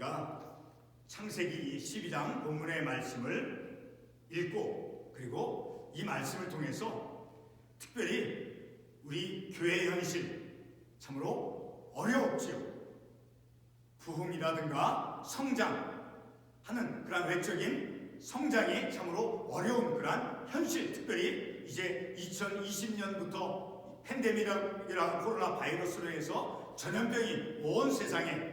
우리가 창세기 12장 본문의 말씀을 읽고 그리고 이 말씀을 통해서 특별히 우리 교회 현실 참으로 어려웠지요. 부흥이라든가 성장하는 그런 외적인 성장이 참으로 어려운 그런 현실, 특별히 이제 2020년부터 팬데믹이라는 코로나 바이러스로 해서 전염병이 온 세상에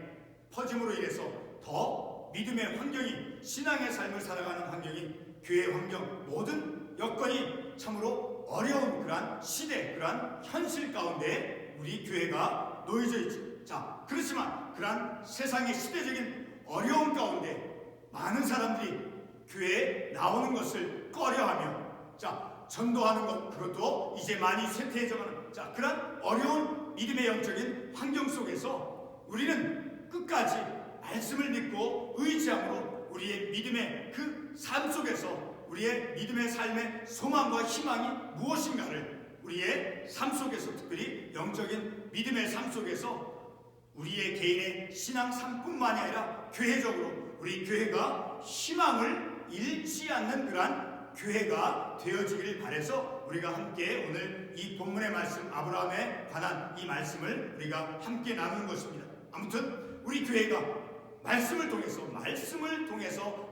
퍼짐으로 인해서 더 믿음의 환경이, 신앙의 삶을 살아가는 환경이, 교회 환경, 모든 여건이 참으로 어려운 그러한 시대, 그러한 현실 가운데 우리 교회가 놓여져 있죠. 자, 그렇지만 그러한 세상의 시대적인 어려움 가운데 많은 사람들이 교회에 나오는 것을 꺼려하며, 자, 전도하는 것, 그것도 이제 많이 쇠퇴해져가는, 자, 그런 어려운 믿음의 영적인 환경 속에서 우리는 끝까지 말씀을 믿고 의지함으로 우리의 믿음의 그 삶 속에서 우리의 믿음의 삶의 소망과 희망이 무엇인가를 우리의 삶 속에서, 특별히 영적인 믿음의 삶 속에서 우리의 개인의 신앙 삶뿐만이 아니라 교회적으로 우리 교회가 희망을 잃지 않는 그러한 교회가 되어지길 바라서 우리가 함께 오늘 이 본문의 말씀, 아브라함에 관한 이 말씀을 우리가 함께 나누는 것입니다. 아무튼 우리 교회가 말씀을 통해서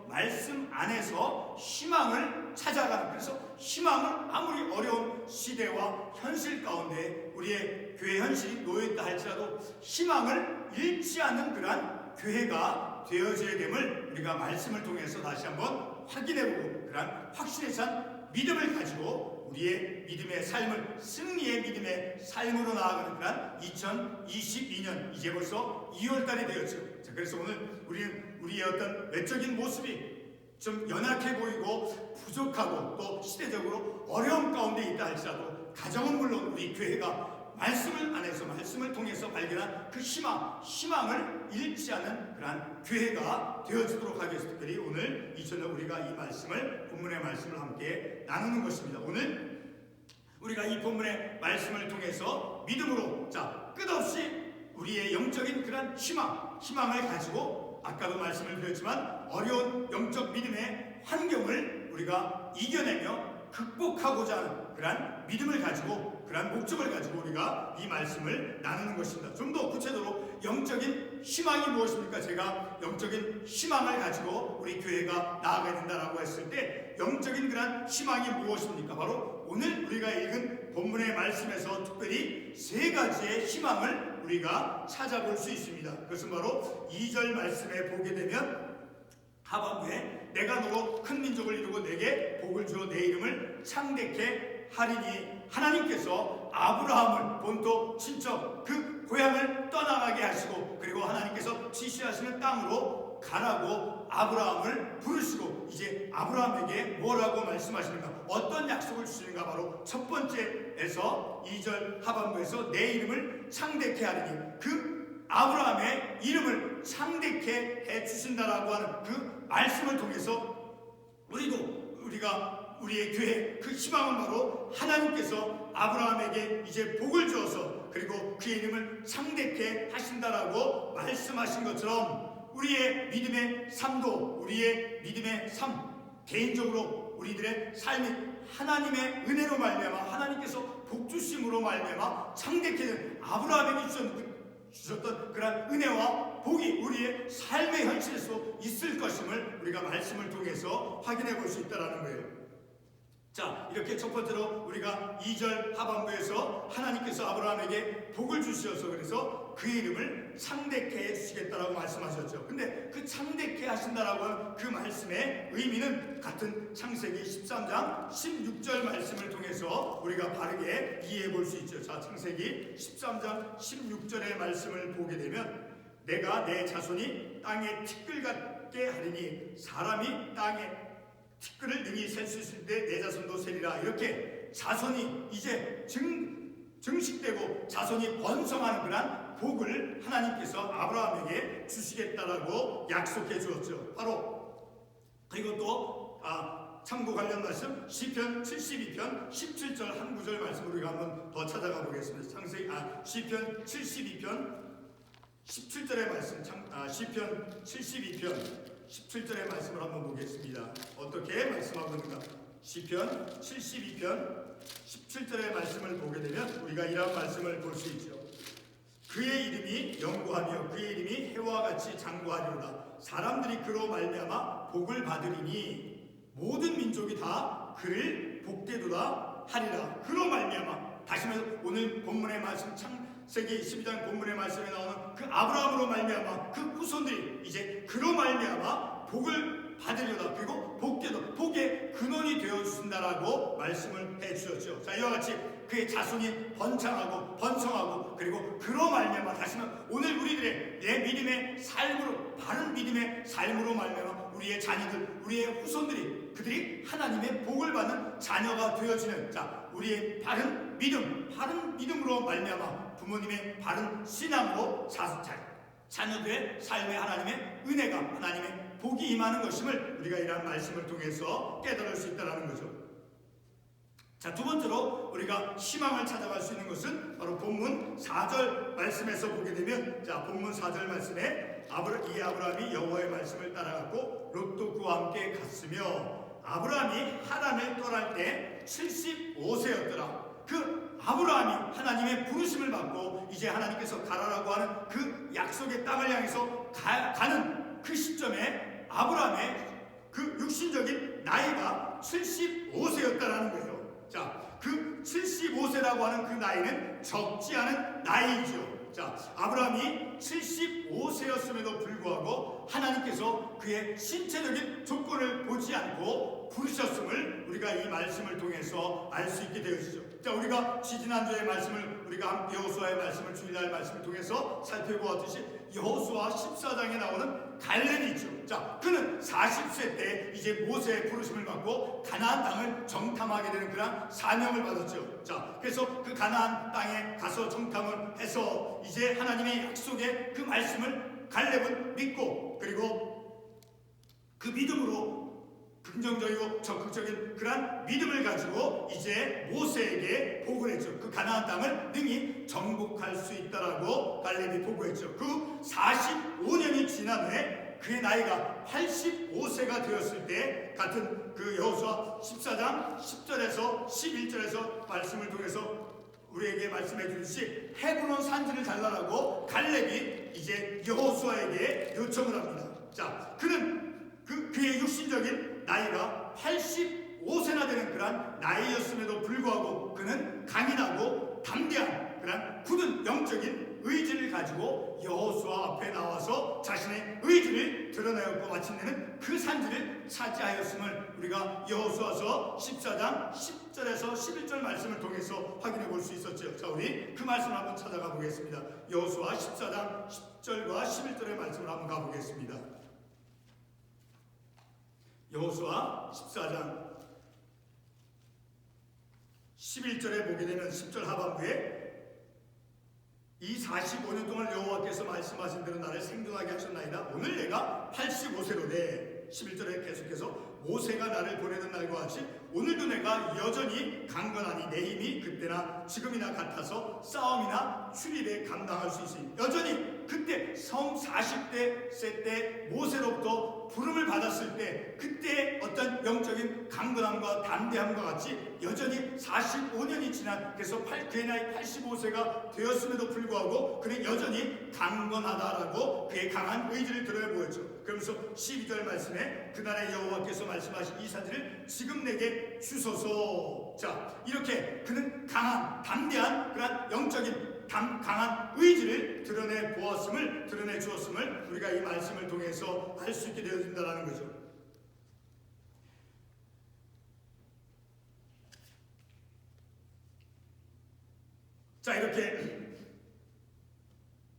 말씀 안에서 희망을 찾아가는, 그래서 희망을 아무리 어려운 시대와 현실 가운데 우리의 교회 현실이 놓여있다 할지라도 희망을 잃지 않는 그러한 교회가 되어져야 됨을 우리가 말씀을 통해서 다시 한번 확인해보고 그러한 확신에 찬 믿음을 가지고 우리의 믿음의 삶을, 승리의 믿음의 삶으로 나아가는 그런 2022년, 이제 벌써 2월달이 되었죠. 자, 그래서 오늘 우리의 어떤 외적인 모습이 좀 연약해 보이고 부족하고 또 시대적으로 어려움 가운데 있다 할지라도 가정은 물론 우리 교회가 말씀을 안에서, 말씀을 통해서 발견한 그 희망을 잃지 않는 그러한 교회가 되어지도록 하겠습니다. 특별히 오늘 이 저녁 우리가 이 말씀을, 본문의 말씀을 함께 나누는 것입니다. 오늘 우리가 이 본문의 말씀을 통해서 믿음으로, 자, 끝없이 우리의 영적인 그런 희망을 가지고 아까도 말씀을 드렸지만 어려운 영적 믿음의 환경을 우리가 이겨내며 극복하고자 하는 그러한 믿음을 가지고, 그러한 목적을 가지고 우리가 이 말씀을 나누는 것입니다. 좀 더 구체적으로 영적인 희망이 무엇입니까? 제가 영적인 희망을 가지고 우리 교회가 나아가야 된다라고 했을 때 영적인 그러한 희망이 무엇입니까? 바로 오늘 우리가 읽은 본문의 말씀에서 특별히 세 가지의 희망을 우리가 찾아볼 수 있습니다. 그것은 바로 2절 말씀에 보게 되면 하반부에 내가 너로 큰 민족을 이루고 내게 복을 주어 내 이름을 창대케 하리니, 하나님께서 아브라함을 본토 친척 그 고향을 떠나가게 하시고 그리고 하나님께서 지시하시는 땅으로 가라고 아브라함을 부르시고 이제 아브라함에게 뭐라고 말씀하시는가, 어떤 약속을 주시는가, 바로 첫 번째에서 2절 하반부에서 내 이름을 창대케 하리니, 그 아브라함의 이름을 창대케 해주신다라고 하는 그 말씀을 통해서 우리의 교회 그 희망은 바로 하나님께서 아브라함에게 이제 복을 주어서 그리고 그의 이름을 창대케 하신다라고 말씀하신 것처럼 우리의 믿음의 삶도, 우리의 믿음의 삶, 개인적으로 우리들의 삶이 하나님의 은혜로 말미암아, 하나님께서 복 주심으로 말미암아 창대케 된 아브라함에게 주셨던 그런 은혜와 복이 우리의 삶의 현실에서 있을 것임을 우리가 말씀을 통해서 확인해 볼 수 있다는 거예요. 자, 이렇게 첫 번째로 우리가 2절 하반부에서 하나님께서 아브라함에게 복을 주셔서 그래서 그의 이름을 창대케 해주시겠다라고 말씀하셨죠. 근데 그 창대케 하신다라고 하는 그 말씀의 의미는 같은 창세기 13장 16절 말씀을 통해서 우리가 바르게 이해해 볼 수 있죠. 자, 창세기 13장 16절의 말씀을 보게 되면 내가 내 자손이 땅에 티끌 같게 하리니 사람이 땅에 티끌을 능히 셀 수 있을 때 내 자손도 세리라. 이렇게 자손이 이제 증식되고 자손이 번성하는 그런 복을 하나님께서 아브라함에게 주시겠다라고 약속해 주었죠. 바로 그리고 또 참고 관련 말씀 시편 72편 17절 한 구절 말씀을 우리가 한번 더 찾아가 보겠습니다. 시편 72편 17절의 말씀, 시편 72편 17절의 말씀을 한번 보겠습니다. 어떻게 말씀하고 있는가? 시편 72편 17절의 말씀을 보게 되면 우리가 이런 말씀을 볼 수 있죠. 그의 이름이 영구하며 그의 이름이 해와 같이 장구하리로다. 사람들이 그로 말미암아 복을 받으리니 모든 민족이 다 그를 복되도다 하리라. 그로 말미암아, 다시 말해서 오늘 본문의 말씀, 창세기 12장 본문의 말씀에 나오는 그 아브라함으로 말미암아 그 후손들이 이제 그로 말미암아 복을 받으려다, 그리고 복의 근원이 되어 주신다라고 말씀을 해 주셨죠. 자, 이와 같이 그의 자손이 번창하고 번성하고, 그리고 그로 말미암아, 다시 말해 오늘 우리들의 내 믿음의 삶으로, 바른 믿음의 삶으로 말미암아 우리의 자녀들, 우리의 후손들이, 그들이 하나님의 복을 받는 자녀가 되어지는, 자, 우리의 바른 믿음으로 말미암아 부모님의 바른 신앙으로 자녀들의 삶에 하나님의 은혜가, 하나님의 복이 임하는 것임을 우리가 이러한 말씀을 통해서 깨달을 수 있다는 거죠. 자, 두 번째로 우리가 희망을 찾아갈 수 있는 것은 바로 본문 4절 말씀에서 보게 되면, 자, 본문 4절 말씀에 이 아브라함이 여호와의 말씀을 따라갔고 롯도 그와 함께 갔으며, 아브라함이 하란을 떠날 때 75세였더라. 그 아브라함이 하나님의 부르심을 받고 이제 하나님께서 가라라고 하는 그 약속의 땅을 향해서 가는 그 시점에 아브라함의 그 육신적인 나이가 75세였다라는 거예요. 자, 그 75세라고 하는 그 나이는 적지 않은 나이죠. 자, 아브라함이 75세였음에도 불구하고 하나님께서 그의 신체적인 조건을 보지 않고 부르셨음을 우리가 이 말씀을 통해서 알 수 있게 되어지죠. 자, 우리가 지지난주의 말씀을, 우리가 여호수아의 말씀을, 주일날 말씀을 통해서 살펴보았듯이 여호수아 14장에 나오는 갈렙이 있죠. 자, 그는 40세 때 이제 모세의 부르심을 받고 가나안 땅을 정탐하게 되는 그런 사명을 받았죠. 자, 그래서 그 가나안 땅에 가서 정탐을 해서 이제 하나님의 약속의 그 말씀을 갈렙은 믿고, 그리고 그 믿음으로 긍정적이고 적극적인 그러한 믿음을 가지고 이제 모세에게 보고를 했죠. 그 가나안 땅을 능히 정복할 수 있다라고 갈렙이 보고했죠. 그 45년이 지난 후에 그의 나이가 85세가 되었을 때, 같은 그 여호수아 14장 10절에서 11절에서 말씀을 통해서 우리에게 말씀해 주듯이 헤브론 산지를 달라라고 갈렙이 이제 여호수아에게 요청을 합니다. 자, 그는 그의 육신적인 나이가 85세나 되는 그런 나이였음에도 불구하고 그는 강인하고 담대한 그런 굳은 영적인 의지를 가지고 여호수아 앞에 나와서 자신의 의지를 드러내었고 마침내는 그 산지를 차지하였음을 우리가 여호수아서 14장 10절에서 11절 말씀을 통해서 확인해 볼 수 있었죠. 자, 우리 그 말씀을 한번 찾아가 보겠습니다. 여호수아 14장 10절과 11절의 말씀을 한번 가보겠습니다. 여호수아 14장 11절에 보게 되면 10절 하반부에 이 45년 동안 여호와께서 말씀하신 대로 나를 생존하게 하셨나이다. 오늘 내가 85세로 돼. 11절에 계속해서 모세가 나를 보내던 날과 같이 오늘도 내가 여전히 강건하니 내 힘이 그때나 지금이나 같아서 싸움이나 출입에 감당할 수 있으니, 여전히 그때 성 40대 때 모세로부터 부름을 받았을 때 그때 어떤 영적인 강건함과 담대함과 같이 여전히 45년이 지난, 그래서 그의 나이 85세가 되었음에도 불구하고 그는 여전히 강건하다라고 그의 강한 의지를 드러내 보였죠. 그러면서 12절 말씀에 그날의 여호와께서 말씀하신 이 산지를 지금 내게 주소서. 자, 이렇게 그는 강한 담대한 그런 영적인 강한 의지를 드러내 보았음을, 드러내 주었음을 우리가 이 말씀을 통해서 알 수 있게 되어진다는 거죠. 자, 이렇게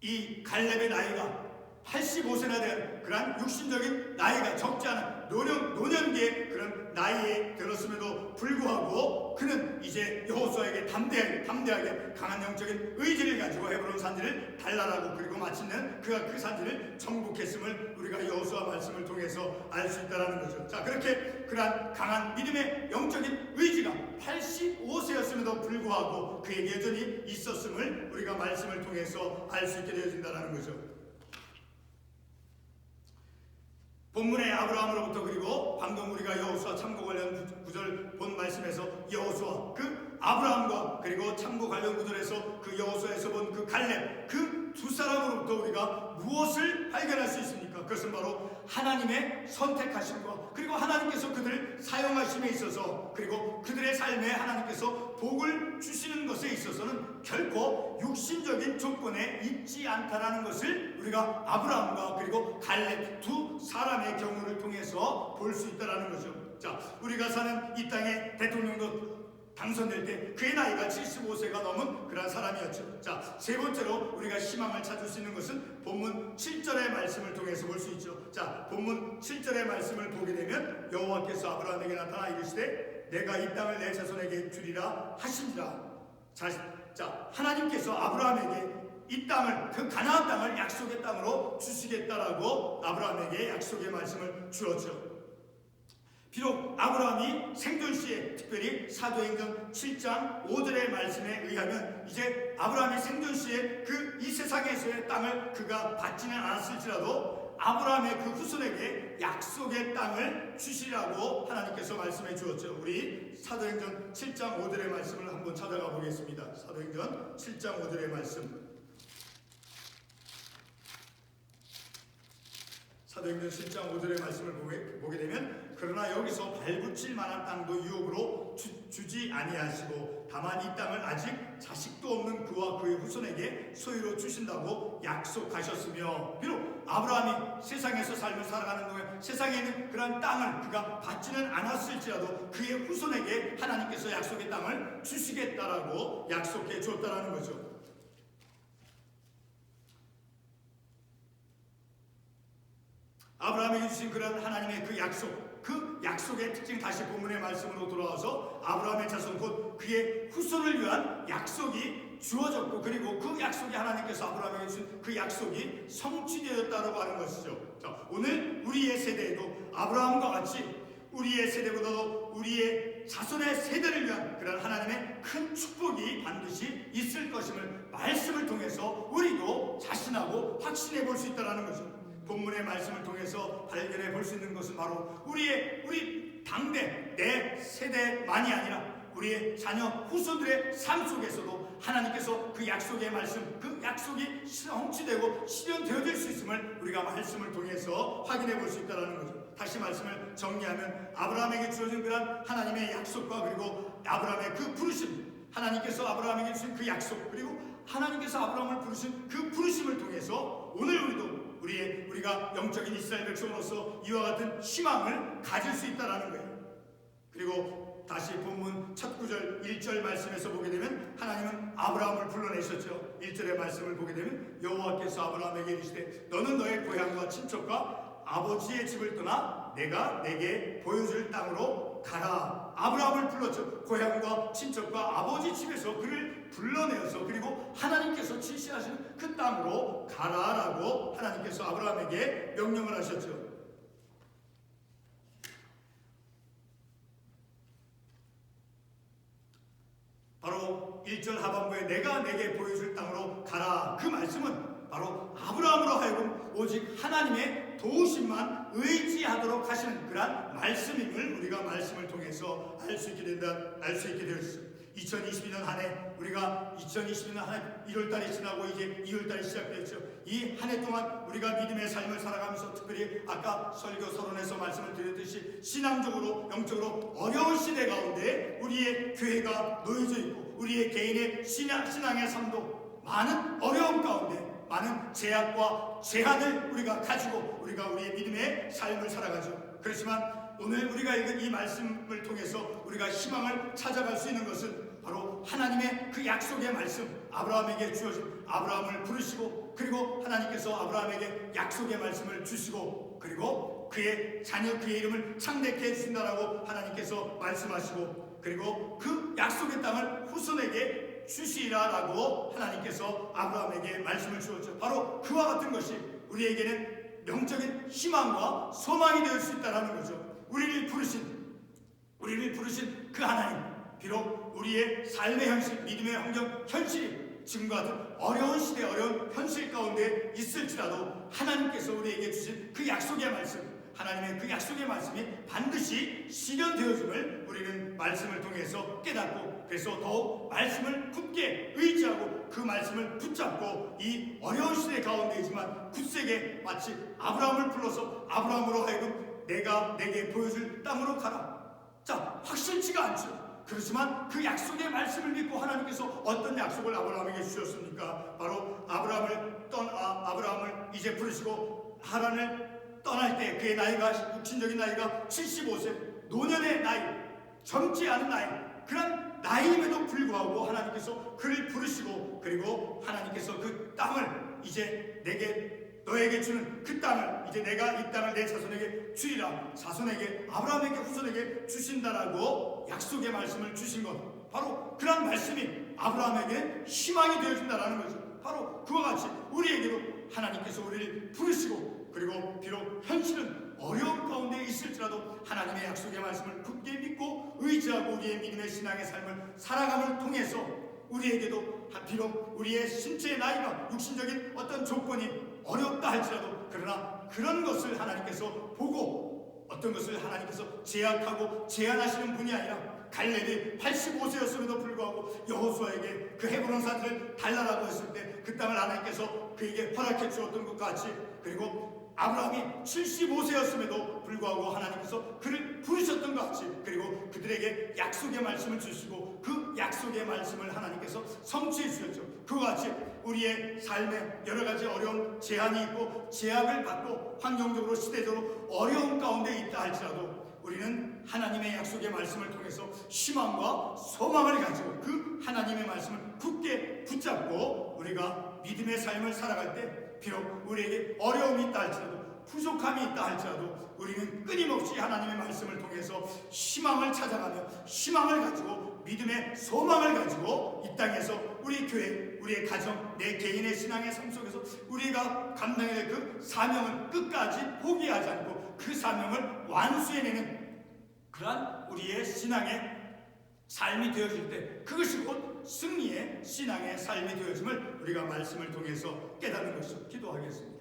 이 갈렙의 나이가 85세나 된 그런 육신적인 나이가 적지 않은 노년기의 그런 나이에 들었음에도 불구하고 그는 이제 여호수아에게 담대하게 강한 영적인 의지를 가지고 헤브론 산지를 달라라고, 그리고 마침내 그가 그 산지를 정복했음을 우리가 여호수아 말씀을 통해서 알 수 있다는 거죠. 자, 그렇게 그러한 강한 믿음의 영적인 의지가 85세였음에도 불구하고 그에게 여전히 있었음을 우리가 말씀을 통해서 알 수 있게 되어진다는 거죠. 아브라함으로부터, 그리고 방금 우리가 여호수아 참고 관련 구절 본 말씀에서 여호수아 그 아브라함과 그리고 참고 관련 구절에서 그 여호수아에서 본 그 갈렙 그 두 사람으로부터 우리가 무엇을 발견할 수 있습니까? 그것은 바로 하나님의 선택하심과 그리고 하나님께서 그들을 사용하심에 있어서 그리고 그들의 삶에 하나님께서 복을 주시는 것에 있어서는 결코 육신적인 조건에 있지 않다라는 것을 우리가 아브라함과 그리고 갈렙 두 사람의 경우를 통해서 볼 수 있다라는 거죠. 자, 우리가 사는 이 땅에 대통령도 당선될 때 그의 나이가 75세가 넘은 그런 사람이었죠. 자, 세 번째로 우리가 희망을 찾을 수 있는 것은 본문 7절의 말씀을 통해서 볼 수 있죠. 자, 본문 7절의 말씀을 보게 되면 여호와께서 아브라함에게 나타나 이르시되 내가 이 땅을 내 자손에게 주리라 하신지라. 자, 하나님께서 아브라함에게 이 땅을, 그 가나안 땅을 약속의 땅으로 주시겠다라고 아브라함에게 약속의 말씀을 주었죠. 비록 아브라함이 생존 시에, 특별히 사도행전 7장 5절의 말씀에 의하면 이제 아브라함이 생존 시에 그 이 세상에서의 땅을 그가 받지는 않았을지라도 아브라함의 그 후손에게 약속의 땅을 주시라고 하나님께서 말씀해 주었죠. 우리 사도행전 7장 5절의 말씀을 한번 찾아가 보겠습니다. 사도행전 7장 5절의 말씀. 사도행전 7장 5절의 말씀을 보게 되면 그러나 여기서 발붙일 만한 땅도 유업으로 주지 아니하시고 다만 이 땅을 아직 자식도 없는 그와 그의 후손에게 소유로 주신다고 약속하셨으며, 비록 아브라함이 세상에서 삶을 살아가는 동안 세상에 있는 그런 땅을 그가 받지는 않았을지라도 그의 후손에게 하나님께서 약속의 땅을 주시겠다라고 약속해 주었다라는 거죠. 아브라함에게 주신 그런 하나님의 그 약속, 그 약속의 특징, 다시 본문의 말씀으로 돌아와서 아브라함의 자손 곧 그의 후손을 위한 약속이 주어졌고, 그리고 그 약속이 하나님께서 아브라함에게 주신 그 약속이 성취되었다고 하는 것이죠. 자, 오늘 우리의 세대에도 아브라함과 같이 우리의 세대보다도 우리의 자손의 세대를 위한 그런 하나님의 큰 축복이 반드시 있을 것임을 말씀을 통해서 우리도 자신하고 확신해 볼 수 있다는 거죠. 본문의 말씀을 통해서 발견해 볼 수 있는 것은 바로 우리 당대 내 세대만이 아니라 우리의 자녀 후손들의 삶 속에서도 하나님께서 그 약속의 말씀, 그 약속이 성취되고 실현되어질 수 있음을 우리가 말씀을 통해서 확인해 볼 수 있다는 거죠. 다시 말씀을 정리하면 아브라함에게 주어진 그런 하나님의 약속과 그리고 아브라함의 그 부르심, 하나님께서 아브라함에게 주신 그 약속, 그리고 하나님께서 아브라함을 부르신 그 부르심을 통해서 오늘 우리가 영적인 이스라엘 백성으로서 이와 같은 희망을 가질 수 있다는 거예요. 그리고 다시 본문 첫 구절 1절 말씀에서 보게 되면 하나님은 아브라함을 불러내셨죠. 1절의 말씀을 보게 되면 여호와께서 아브라함에게 이르시되 너는 너의 고향과 친척과 아버지의 집을 떠나 내가 내게 보여줄 땅으로 가라. 아브라함을 불렀죠. 고향과 친척과 아버지 집에서 그를 불러내어서 그리고 하나님께서 지시하시는 그 땅으로 가라라고 하나님께서 아브라함에게 명령을 하셨죠. 바로 1절 하반부에 내가 내게 보여줄 땅으로 가라, 그 말씀은 바로 아브라함으로 하여금 오직 하나님의 도우심만 의지하도록 하시는 그런 말씀임을 우리가 말씀을 통해서 알 수 있게 되었습니다. 2022년 한 해, 우리가 2022년 한 해 1월달이 지나고 이제 2월달이 시작되었죠. 이 한 해 동안 우리가 믿음의 삶을 살아가면서 특별히 아까 설교 서론에서 말씀을 드렸듯이 신앙적으로 영적으로 어려운 시대 가운데 우리의 교회가 놓여져 있고 우리의 개인의 신앙의 삶도 많은 어려움 가운데 많은 제약과 제한을 우리가 가지고 우리가 우리의 믿음의 삶을 살아가죠. 그렇지만 오늘 우리가 읽은 이 말씀을 통해서 우리가 희망을 찾아갈 수 있는 것은 바로 하나님의 그 약속의 말씀, 아브라함에게 주어진, 아브라함을 부르시고 그리고 하나님께서 아브라함에게 약속의 말씀을 주시고 그리고 그의 자녀, 그의 이름을 창대케 해주신다라고 하나님께서 말씀하시고 그리고 그 약속의 땅을 후손에게 주시라라고 하나님께서 아브라함에게 말씀을 주었죠. 바로 그와 같은 것이 우리에게는 영적인 희망과 소망이 될 수 있다는 거죠. 우리를 부르신 그 하나님, 비록 우리의 삶의 현실, 믿음의 환경, 현실이 지금과 같은 어려운 시대, 어려운 현실 가운데 있을지라도 하나님께서 우리에게 주신 그 약속의 말씀, 하나님의 그 약속의 말씀이 반드시 실현되어짐을 우리는 말씀을 통해서 깨닫고, 그래서 더욱 말씀을 굳게 의지하고 그 말씀을 붙잡고 이 어려운 시대 가운데이지만 굳세게 마치 아브라함을 불러서 아브라함으로 하여금 내가 내게 보여줄 땅으로 가라. 자, 확실치가 않죠. 그렇지만 그 약속의 말씀을 믿고 하나님께서 어떤 약속을 아브라함에게 주셨습니까? 바로 아브라함을 이제 부르시고 하란을 떠날 때 그의 나이가 육신적인 나이가 75세, 노년의 나이, 젊지 않은 나이, 그런 나이임에도 불구하고 하나님께서 그를 부르시고, 그리고 하나님께서 그 땅을 이제 너에게 주는 그 땅을 이제 내가 이 땅을 내 자손에게 주리라, 자손에게 아브라함에게 후손에게 주신다라고 약속의 말씀을 주신 것, 바로 그런 말씀이 아브라함에게 희망이 되어준다라는 거죠. 바로 그와 같이 우리에게도 하나님께서 우리를 부르시고, 그리고 비록 현실은 어려운 가운데 있을지라도 하나님의 약속의 말씀을 굳게 믿고 의지하고 우리의 믿음의 신앙의 삶을 살아감을 통해서 우리에게도 비록 우리의 신체의 나이가 육신적인 어떤 조건이 어렵다 할지라도, 그러나 그런 것을 하나님께서 보고 어떤 것을 하나님께서 제약하고 제한하시는 분이 아니라 갈렙이 85세였음에도 불구하고 여호수아에게 그 헤브론 산지를 달라라고 했을 때 그 땅을 하나님께서 그에게 허락해 주었던 것 같이, 그리고 아브라함이 75세였음에도 불구하고 하나님께서 그를 부르셨던 것 같이, 그리고 그들에게 약속의 말씀을 주시고 그 약속의 말씀을 하나님께서 성취해 주셨죠. 그와 같이 우리의 삶에 여러 가지 어려운 제한이 있고 제약을 받고 환경적으로 시대적으로 어려운 가운데 있다 할지라도 우리는 하나님의 약속의 말씀을 통해서 희망과 소망을 가지고 그 하나님의 말씀을 굳게 붙잡고 우리가 믿음의 삶을 살아갈 때 비록 우리에게 어려움이 있다 할지라도 부족함이 있다 할지라도 우리는 끊임없이 하나님의 말씀을 통해서 희망을 찾아가며 희망을 가지고 믿음의 소망을 가지고 이 땅에서 우리 교회, 우리의 가정, 내 개인의 신앙의 삶 속에서 우리가 감당해야 될 그 사명을 끝까지 포기하지 않고 그 사명을 완수해내는 그러한 우리의 신앙의 삶이 되어질 때 그것이 곧 승리의 신앙의 삶이 되어짐을 우리가 말씀을 통해서 깨닫는 것이죠. 기도하겠습니다.